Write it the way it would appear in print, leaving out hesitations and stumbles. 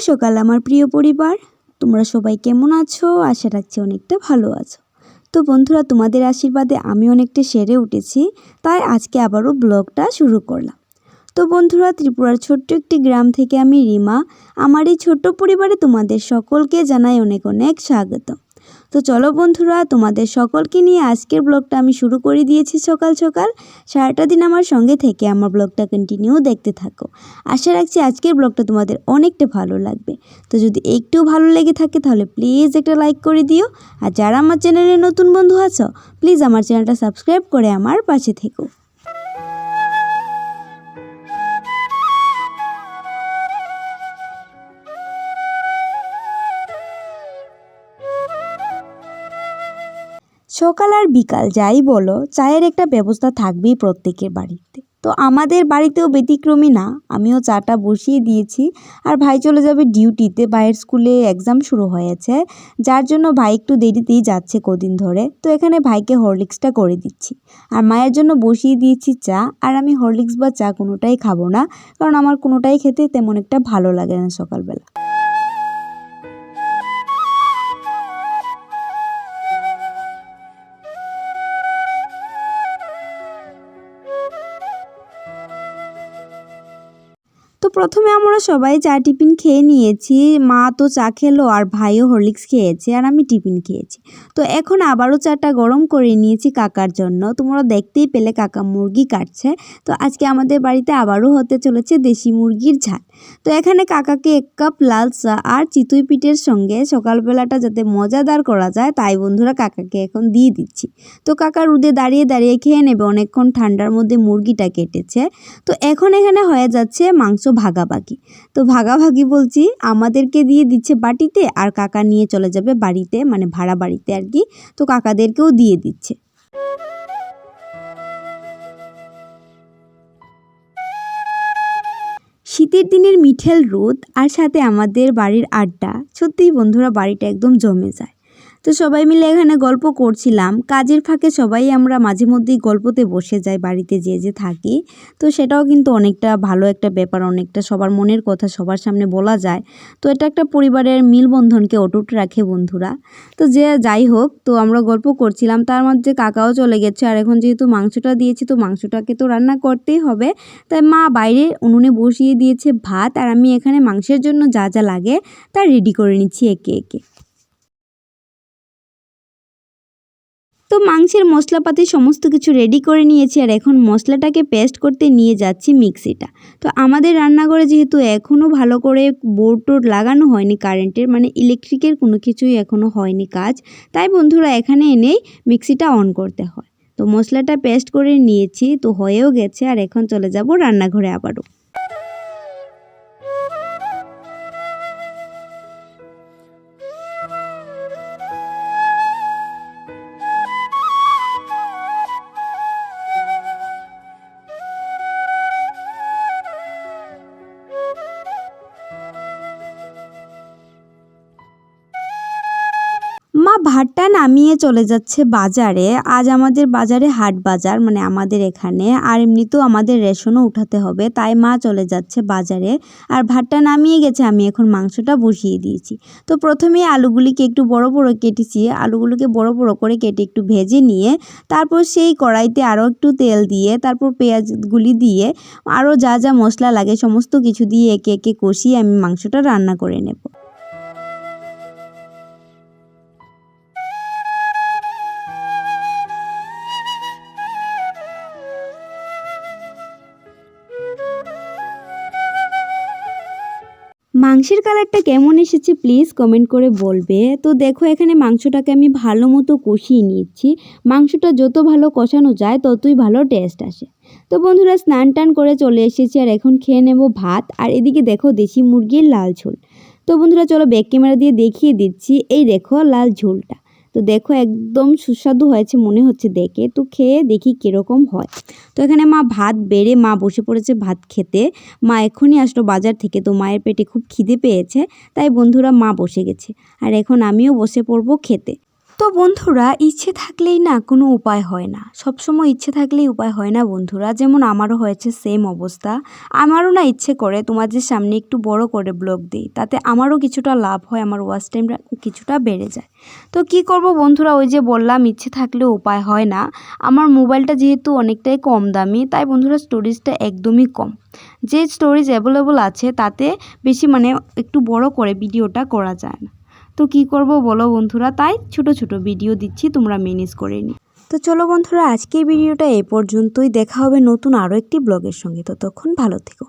সকাল আমার প্রিয় পরিবার, তোমরা সবাই কেমন আছো? আশা রাখছি অনেকটা ভালো আছো। তো বন্ধুরা, তোমাদের আশীর্বাদে আমি অনেকটা সেরে উঠেছি, তাই আজকে আবারও ব্লগটা শুরু করলাম। তো বন্ধুরা, ত্রিপুরার ছোট্ট একটি গ্রাম থেকে আমি রিমা, আমার এই ছোট্ট পরিবারে তোমাদের সকলকে জানাই অনেক অনেক স্বাগত। তো চলো বন্ধুরা, তোমাদের সকলকে নিয়ে আজকের ব্লগটা আমি শুরু করে দিয়েছি সকাল সকাল। সারাটা দিন আমার সঙ্গে থেকে আমার ব্লগটা কন্টিনিউ দেখতে থাকো। আশা রাখছি আজকের ব্লগটা তোমাদের অনেকটা ভালো লাগবে। তো যদি একটু ভালো লেগে থাকে তাহলে প্লিজ একটা লাইক করে দিও। আর যারা আমার চ্যানেলে নতুন বন্ধু আছো, প্লিজ আমার চ্যানেলটা সাবস্ক্রাইব করে আমার পাশে থেকো। সকাল আর বিকাল যাই বলো, চায়ের একটা ব্যবস্থা থাকবেই প্রত্যেকের বাড়িতে। তো আমাদের বাড়িতেও ব্যতিক্রমী না, আমিও চাটা বসিয়ে দিয়েছি। আর ভাই চলে যাবে ডিউটিতে, ভাইয়ের স্কুলে এক্সাম শুরু হয়েছে, যার জন্য ভাই একটু দেরিতেই যাচ্ছে কদিন ধরে। তো এখানে ভাইকে হরলিক্সটা করে দিচ্ছি, আর মায়ের জন্য বসিয়ে দিয়েছি চা। আর আমি হরলিক্স বা চা কোনোটাই খাবো না, কারণ আমার কোনোটাই খেতে তেমন একটা ভালো লাগে না সকালবেলা। তো প্রথমে আমরা সবাই চা টিফিন খেয়ে নিয়েছি। মা তো চা খেলো আর ভাইও হরলিক্স খেয়েছে, আর আমি টিফিন খেয়েছি। তো এখন আবারও চাটা গরম করে নিয়েছি কাকার জন্য। তোমরা দেখতেই পেলে কাকা মুরগি কাটছে। তো আজকে আমাদের বাড়িতে আবারও হতে চলেছে দেশি মুরগির ঝাল। তো এখানে কাকাকে 1 কাপ লাল চা আর চিতই পিঠের সঙ্গে সকালবেলাটা যাতে মজাদার করা যায়, তাই বন্ধুরা কাকাকে এখন দিয়ে দিচ্ছি। তো কাকা রোদে দাঁড়িয়ে দাঁড়িয়ে খেয়ে নেবে, অনেকক্ষণ ঠান্ডার মধ্যে মুরগিটা কেটেছে। তো এখন এখানে হয়ে যাচ্ছে মাংস ভাগাভাগি। তো ভাগাভাগি বলছি, আমাদেরকে দিয়ে দিচ্ছে বাটিতে, আর কাকা নিয়ে চলে যাবে বাড়িতে, মানে ভাড়া বাড়িতে আর কি। তো কাকাদেরকেও দিয়ে দিচ্ছে। শীতের দিনের মিঠেল রোদ আর সাথে আমাদের বাড়ির আড্ডা, সত্যিই বন্ধুরা বাড়িটা একদম জমে যায়। তো সবাই মিলে এখানে গল্প করছিলাম। কাজের ফাঁকে সবাই আমরা মাঝে মধ্যেই গল্পতে বসে যাই বাড়িতে যে থাকি। তো সেটাও কিন্তু অনেকটা ভালো একটা ব্যাপার, অনেকটা সবার মনের কথা সবার সামনে বলা যায়। তো এটা একটা পরিবারের মিলবন্ধনকে অটুট রাখে বন্ধুরা। তো যাই হোক, তো আমরা গল্প করছিলাম, তার মধ্যে কাকাও চলে গেছে। আর এখন যেহেতু মাংসটা দিয়েছি, তো মাংসটাকে তো রান্না করতেই হবে। তাই মা বাইরে উনুনে বসিয়ে দিয়েছে ভাত, আর আমি এখানে মাংসের জন্য যা যা লাগে তা রেডি করে নিচ্ছি একে একে। তো মাংসের মশলাপাতি সমস্ত কিছু রেডি করে নিয়েছি, আর এখন মশলাটাকে পেস্ট করতে নিয়ে যাচ্ছি মিক্সিটা। তো আমাদের রান্নাঘরে যেহেতু এখনও ভালো করে বোর্ড টোর্ড লাগানো হয়নি কারেন্টের, মানে ইলেকট্রিকের কোনো কিছুই এখনও হয়নি কাজ, তাই বন্ধুরা এখানে এনেই মিক্সিটা অন করতে হয়। তো মশলাটা পেস্ট করে নিয়েছি, তো হয়েও গেছে। আর এখন চলে যাব রান্নাঘরে আবারও। মা ভাতটা নামিয়ে চলে যাচ্ছে বাজারে। আজ আমাদের বাজারে হাট বাজার, মানে আমাদের এখানে। আর এমনিতেও আমাদের রেশনও উঠাতে হবে, তাই মা চলে যাচ্ছে বাজারে। আর ভাতটা নামিয়ে গেছে, আমি এখন মাংসটা বসিয়ে দিয়েছি। তো প্রথমে আলুগুলিকে একটু বড় বড় কেটেছি, আলুগুলোকে বড় বড় করে কেটে একটু ভেজে নিয়ে তারপর সেই কড়াইতে আরও একটু তেল দিয়ে, তারপর পেঁয়াজগুলি দিয়ে আরও যা যা মশলা লাগে সমস্ত কিছু দিয়ে একে একে কষিয়ে আমি মাংসটা রান্না করে নেব। মাংসের কালারটা কেমন এসেছে প্লিজ কমেন্ট করে বলবে। তো দেখো, এখানে মাংসটাকে আমি ভালো মতো কষিয়ে নিয়েছি। মাংসটা যত ভালো কষানো যায় ততই ভালো টেস্ট আসে। তো বন্ধুরা, স্নান টান করে চলে এসেছি, আর এখন খেয়ে নেব ভাত। আর এদিকে দেখো দেশি মুরগির লাল ঝোল। তো বন্ধুরা চলো ব্যাক ক্যামেরা দিয়ে দেখিয়ে দিচ্ছি, এই দেখো লাল ঝোলটা। তো দেখো একদম সুস্বাদু হয়েছে মনে হচ্ছে দেখে। তো খেয়ে দেখি কীরকম হয়। তো এখানে মা ভাত বেড়ে মা বসে পড়েছে ভাত খেতে। মা এখনই আসলো বাজার থেকে, তো মায়ের পেটে খুব খিদে পেয়েছে, তাই বন্ধুরা মা বসে গেছে। আর এখন আমিও বসে পড়বো খেতে। তো বন্ধুরা ইচ্ছে থাকলেই না কোনো উপায় হয় না, সবসময় ইচ্ছে থাকলেই উপায় হয় না বন্ধুরা। যেমন আমারও হয়েছে সেম অবস্থা। আমারও না ইচ্ছে করে তোমাদের সামনে একটু বড় করে ব্লগ দিই, তাতে আমারও কিছুটা লাভ হয়, আমার ওয়াচ টাইমটা কিছুটা বেড়ে যায়। তো কি করব বন্ধুরা, ওই যে বললাম ইচ্ছে থাকলেও উপায় হয় না। আমার মোবাইলটা যেহেতু অনেকটাই কম দামি, তাই বন্ধুরা স্টোরেজটা একদমই কম। যে স্টোরেজ অ্যাভেলেবল আছে তাতে বেশি একটু বড় করে ভিডিওটা করা যায় না। তো কি করব বলো বন্ধুরা, তাই ছোট ছোট ভিডিও দিচ্ছি, তোমরা ম্যানেজ করে নিও। তো চলো বন্ধুরা, আজকের ভিডিওটা এই পর্যন্তই। দেখা হবে নতুন আরও একটি ব্লগের সঙ্গে। ততক্ষণ ভালো থেকো।